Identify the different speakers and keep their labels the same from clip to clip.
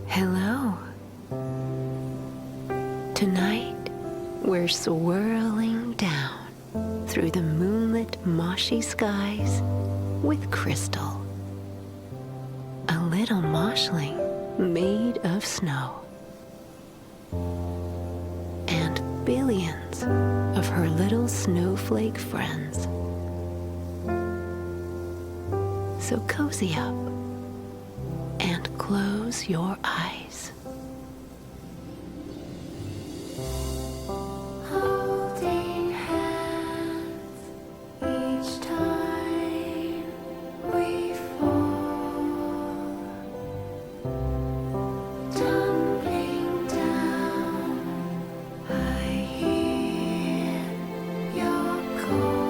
Speaker 1: Hello. Tonight, we're swirling down through the moonlit Moshi skies with crystal. A little Moshling made of snow. And billions of her little snowflake friends. So cozy up and close your eyes.
Speaker 2: Holding hands each time we fall, tumbling down, I hear your call.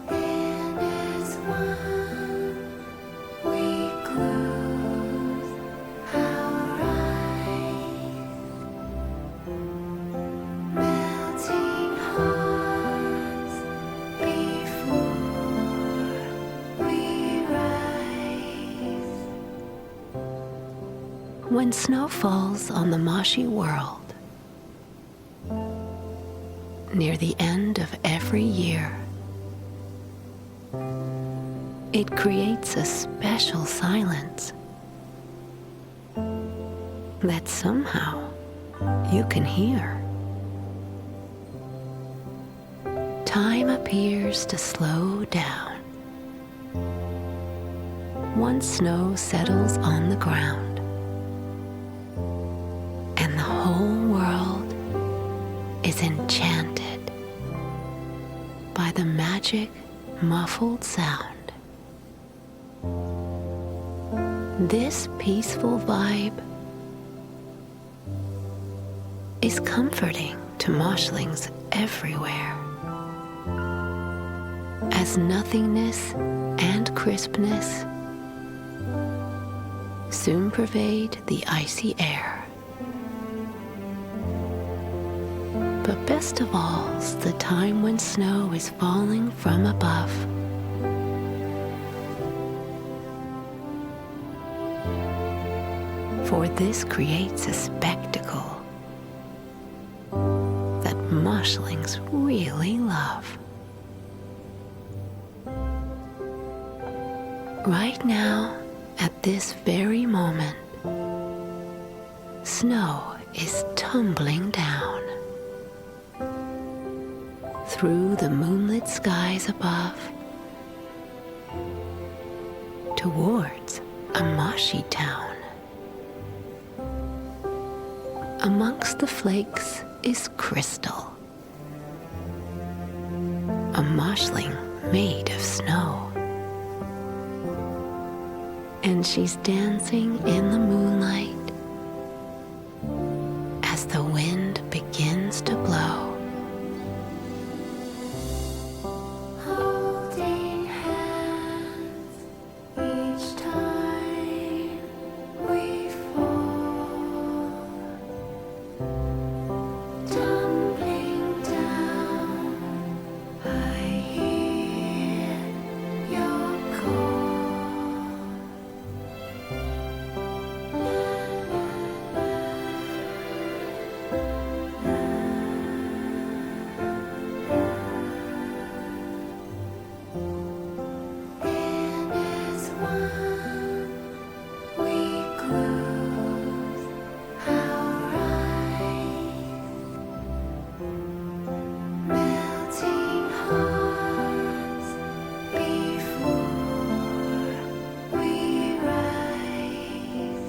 Speaker 2: And as one we close our eyes, melting hearts before we rise.
Speaker 1: When snow falls on the Moshi world, near the end of every year, it creates a special silence that somehow you can hear. Time appears to slow down once snow settles on the ground, and the whole world is enchanted by the magic muffled sound. This peaceful vibe is comforting to Moshlings everywhere, as nothingness and crispness soon pervade the icy air. But best of all's the time when snow is falling from above. For this creates a spectacle that Moshlings really love. Right now, at this very moment, snow is tumbling down through the moonlit skies above towards a Moshi town. Amongst the flakes is Crystal, a Moshling made of snow. And she's dancing in the moonlight as the wind begins to blow.
Speaker 2: Holding hands each time we fall, tumbling down, I hear your call. And as one we close our eyes, melting hearts before we rise.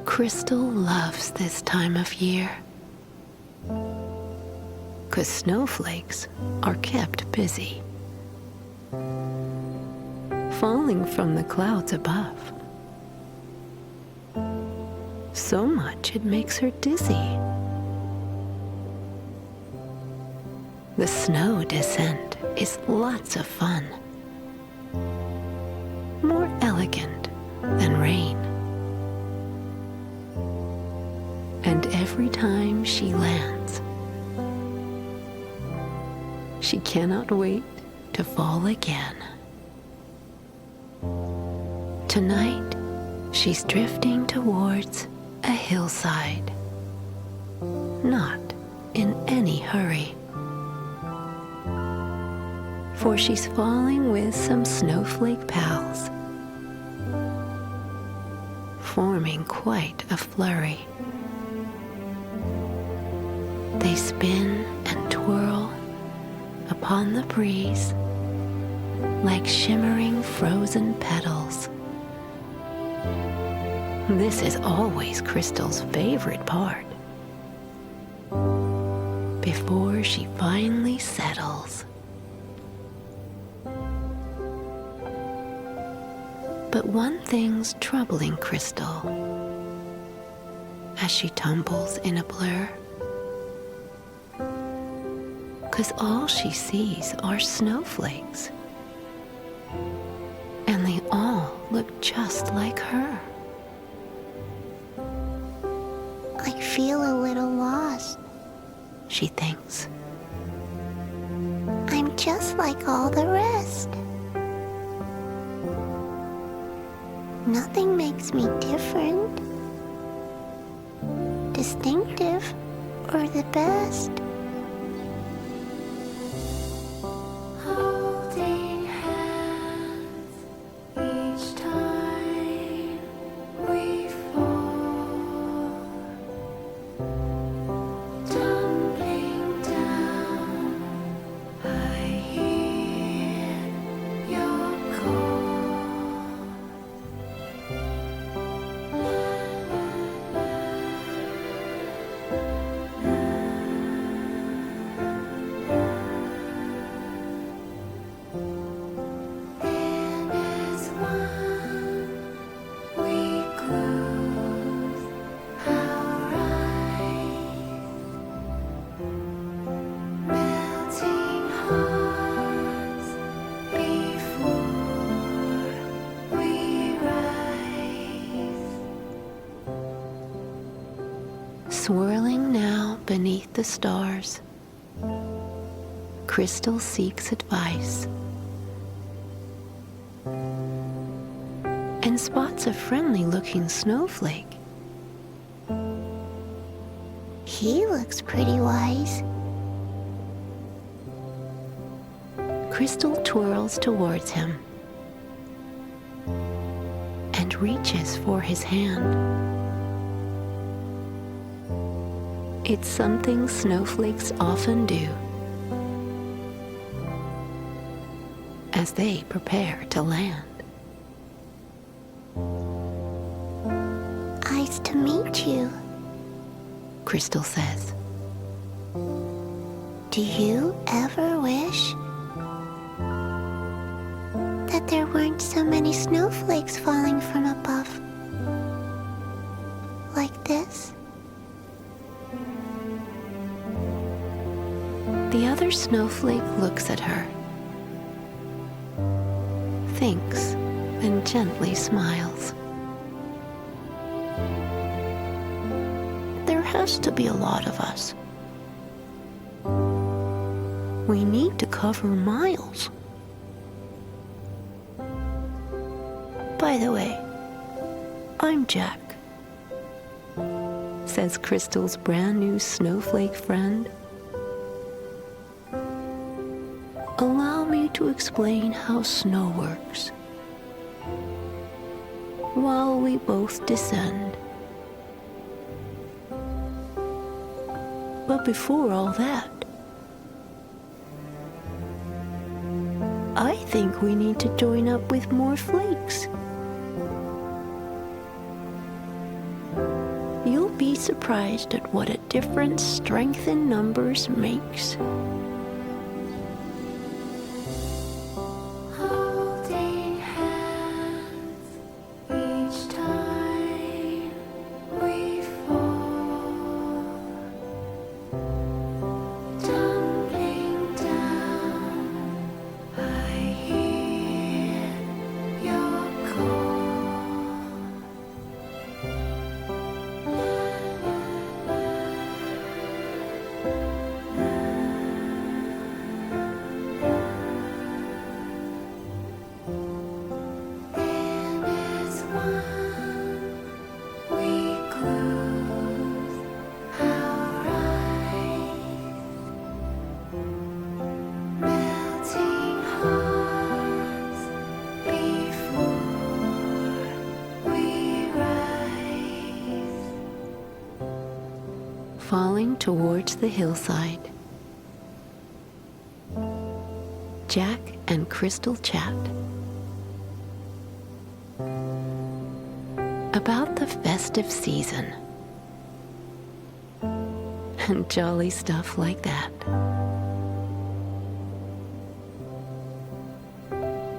Speaker 1: Crystal loves this time of year, 'cause snowflakes are kept busy, falling from the clouds above. So much it makes her dizzy. The snow descent is lots of fun, more elegant than rain. And every time she lands, she cannot wait to fall again. Tonight, she's drifting towards a hillside, not in any hurry, for she's falling with some snowflake pals, forming quite a flurry. They spin and twirl upon the breeze like shimmering frozen petals. This is always Crystal's favorite part, before she finally settles. But one thing's troubling Crystal as she tumbles in a blur, 'cause all she sees are snowflakes, and they all look just like her.
Speaker 3: I feel a little lost.
Speaker 1: She thinks.
Speaker 3: I'm just like all the rest. Nothing makes me different, distinctive, or the best.
Speaker 2: Holding hands each time we fall, tumbling down. I hear your call. And as one we close our eyes, melting hearts before we rise.
Speaker 1: Swirling now beneath the stars, Crystal seeks advice and spots a friendly-looking snowflake.
Speaker 3: He looks pretty wise.
Speaker 1: Crystal twirls towards him and reaches for his hand. It's something snowflakes often do as they prepare to land.
Speaker 3: Nice to meet you.
Speaker 1: Crystal says.
Speaker 3: Do you ever wish that there weren't so many snowflakes falling from above? Like this?
Speaker 1: The other snowflake looks at her, thinks, and gently smiles. There has to be a lot of us. We need to cover miles. By the way, I'm Jack, says Crystal's brand new snowflake friend. Allow me to explain how snow works while we both descend. But before all that, I think we need to join up with more flakes. You'll be surprised at what a difference strength in numbers makes.
Speaker 2: Holding hands each time we fall, tumbling
Speaker 1: falling towards the hillside. Jack and Crystal chat about the festive season and jolly stuff like that.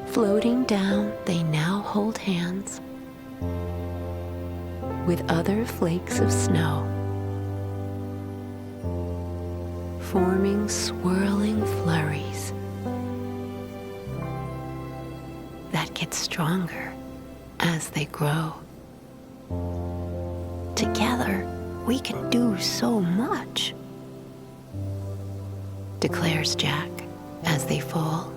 Speaker 1: Floating down, they now hold hands with other flakes of snow, forming swirling flurries that get stronger as they grow. Together, we can do so much, declares Jack as they fall.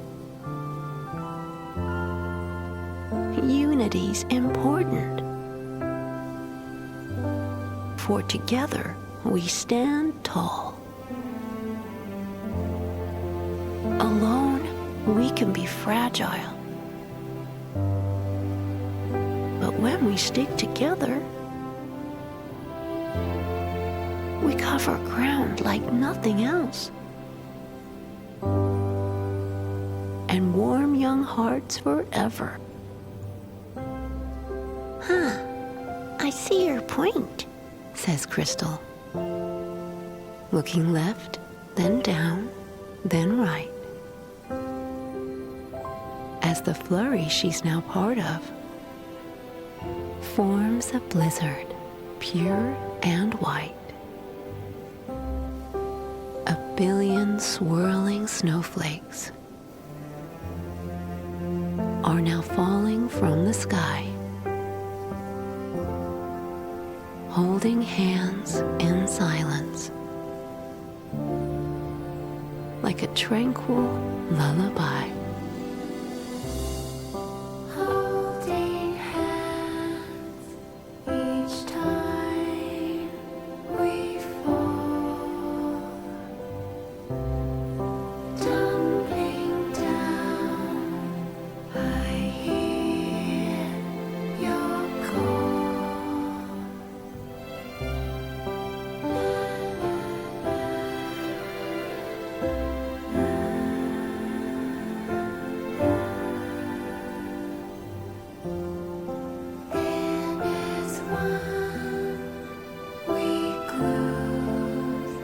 Speaker 1: Unity's important, for together we stand tall. Alone, we can be fragile. But when we stick together, we cover ground like nothing else. And warm young hearts forever. Huh, I see your point, says Crystal. Looking left, then down, then right. As the flurry she's now part of forms a blizzard, pure and white. A billion swirling snowflakes are now falling from the sky, holding hands in silence, like a tranquil lullaby.
Speaker 2: Holding hands each time we fall, tumbling down. I hear your call. Then as one we close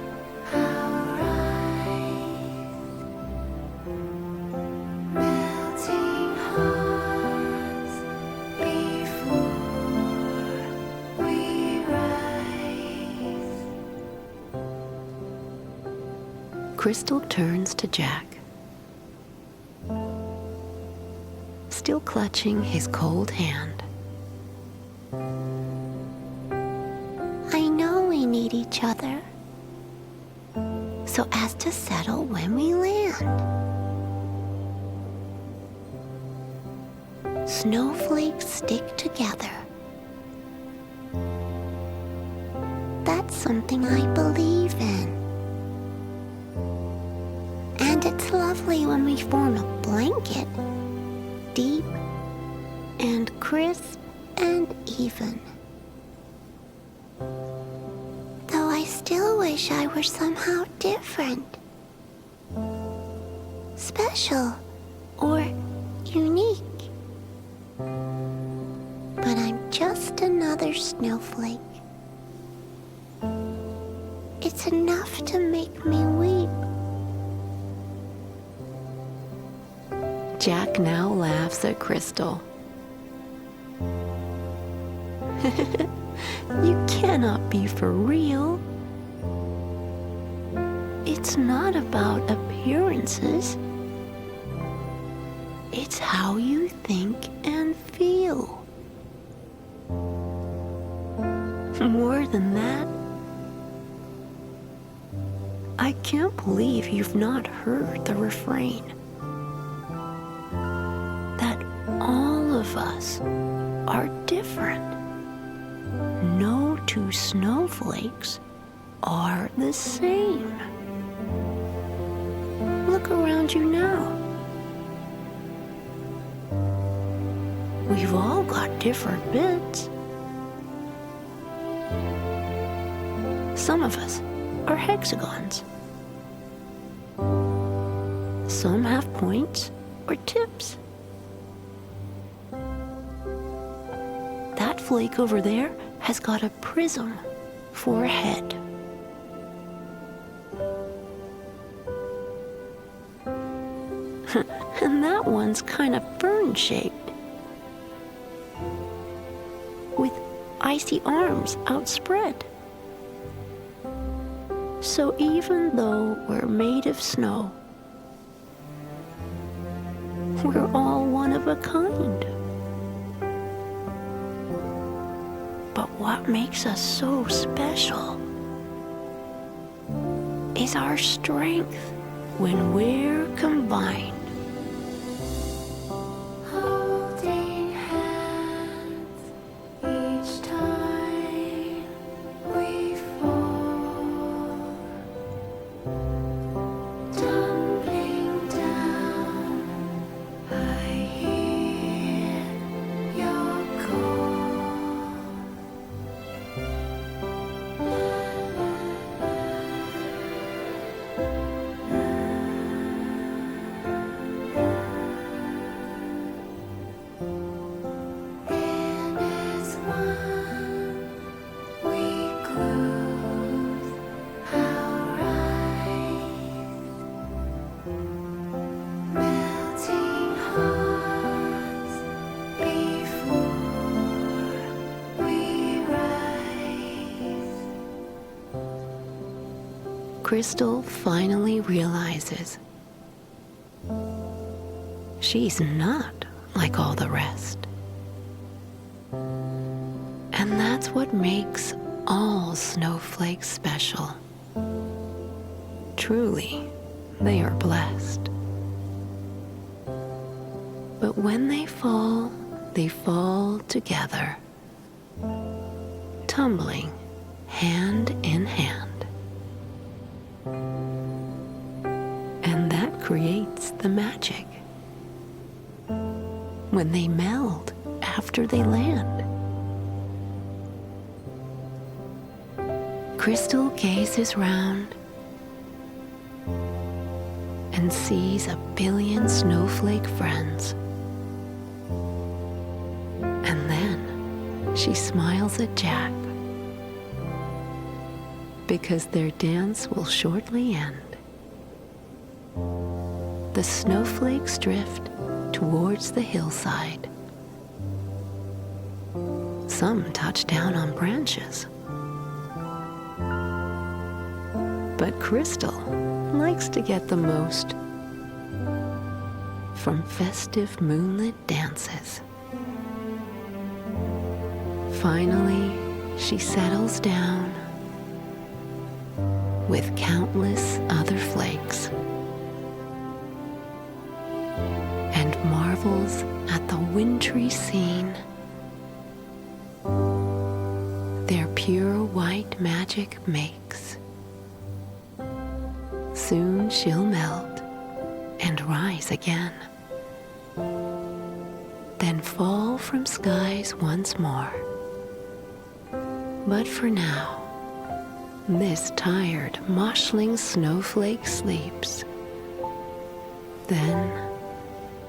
Speaker 2: our eyes, melting hearts before we rise.
Speaker 1: Crystal turns to Jack, still clutching his cold hand.
Speaker 3: I know we need each other, so as to settle when we land. Snowflakes stick together. That's something I believe in. And it's lovely when we form a blanket, deep and crisp and even. Though I still wish I were somehow different, special or unique. But I'm just another snowflake. It's enough to make me weep.
Speaker 1: Jack now laughs at Crystal. You cannot be for real. It's not about appearances. It's how you think and feel. More than that, I can't believe you've not heard the refrain. That all of us are different. No two snowflakes are the same. Look around you now. We've all got different bits. Some of us are hexagons. Some have points or tips. That flake over there has got a prism for a head. And that one's kind of fern-shaped, with icy arms outspread. So even though we're made of snow, we're all one of a kind. But what makes us so special is our strength when we're combined.
Speaker 2: Holding hands each time we fall, tumbling down. I hear your call. And as one, we close our eyes, melting hearts before we rise.
Speaker 1: Crystal finally realizes she's not like all the rest. And that's what makes all snowflakes special. Truly, they are blessed. But when they fall together, tumbling hand in hand. And that creates the magic. When they meld after they land. Crystal gazes round and sees a billion snowflake friends. And then she smiles at Jack because their dance will shortly end. The snowflakes drift towards the hillside. Some touch down on branches. But Crystal likes to get the most from festive moonlit dances. Finally, she settles down with countless other flakes and marvels at the wintry scene. Their pure white magic makes. Soon she'll melt and rise again, then fall from skies once more. But for now, this tired Moshling snowflake sleeps, then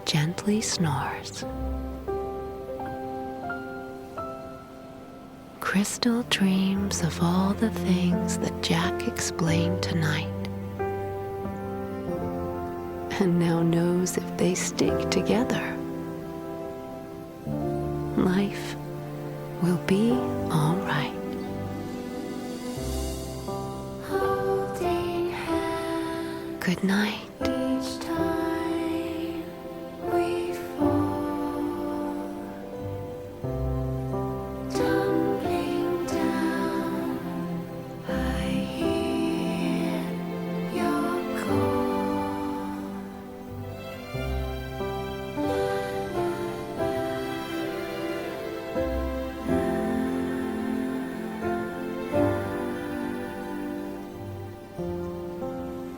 Speaker 1: gently snores. Crystal dreams of all the things that Jack explained tonight, and now knows if they stick together, life will be all right.
Speaker 2: Holding hands
Speaker 1: Good night.
Speaker 2: each time we fall, tumbling down. I hear your call.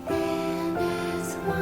Speaker 2: And as one